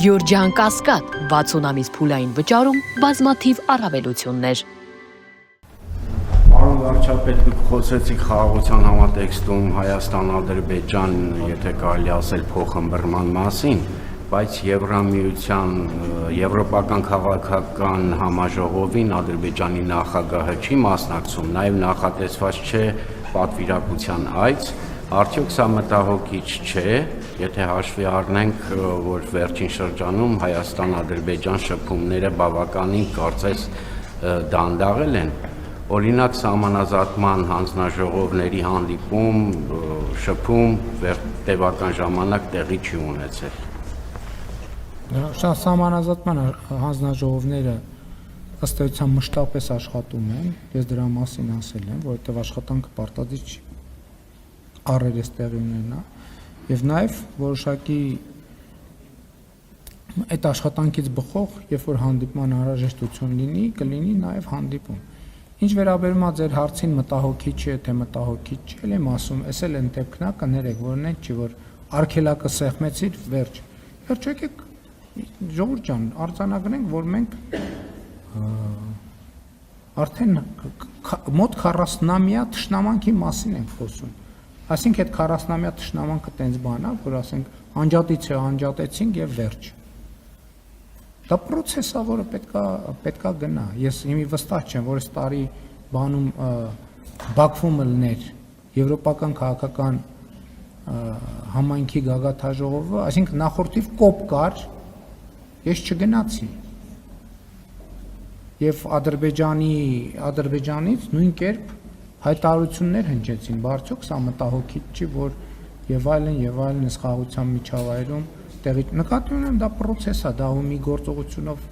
Գյորջյան Կասկադ 60 ամիս փուլային վճարում բազմաթիվ առավելություններ։ Պարոն վարչապետ, դուք խոսեցիք խաղաղության համատեքստում Հայաստան-Ադրբեջան, եթե կարելի ասել փոխըմբռնման մասին, բայց Եվրամիության եվրոպական քաղաքական համաժողովին Ադրբեջանի նախագահը չի մասնակցում, նաև նախատեսված չէ պատվիրակության այց, արդյոք սա մտահոգիչ չէ, եթե հաշվի առնենք, որ վերջին շրջանում Հայաստան-Ադրբեջան շփումները բավականին կարծես դանդաղել են, օրինակ սահմանազատման հանձնաժողովների հանդիպում, շփում տևական ժամանակ տեղի չի ունեցել։ Սահմանազատման հանձնաժողովները ըստ էության մշտապես աշխատում են, ես դրա մասին ասել եմ, որովհետև աշխատանքը պարտադիր չի առերես տեղի ունենա, եւ նաեւ որոշակի այդ աշխատանքից բխող, երբ որ հանդիպման անհրաժեշտություն լինի, կլինի նաեւ հանդիպում։ Ինչ վերաբերում է ձեր հարցին մտահոգիչ է, թե մտահոգիչ չէ, եմ ասում, էս էլ են դեպքնա կներեք, որ նենք չի, որ արգելակը սեղմեցիր, վերջ։ Վերջ եկեք ժողովուրդ ջան, արձանագրենք, որ մենք արդեն մոտ 40-ամյա թշնամանքի մասին ենք խոսում։ Այսինքն այդ 40-ամյա թշնամանքը տենց բան է, որ ասենք անջատից է անջատեցինք եւ վերջ։ Դա process է, որը պետքա գնա։ Ես իմի վստահ չեմ, որ այս տարի բանում Բաքվում լներ եվրոպական քաղաքական համայնքի գագաթաժողովը, այսինքն նախորդիվ կոպ կար, ես չգնացի։ Եվ Ադրբեջանից նույն կերպ հայտարարություններ հնչեցին, բարձոք սա մտահոգիչ չի, որ եւ այլն այս խաղաղության միջավայրում տեղի նկատի ունեմ դա process է, դա ու մի գործողությունով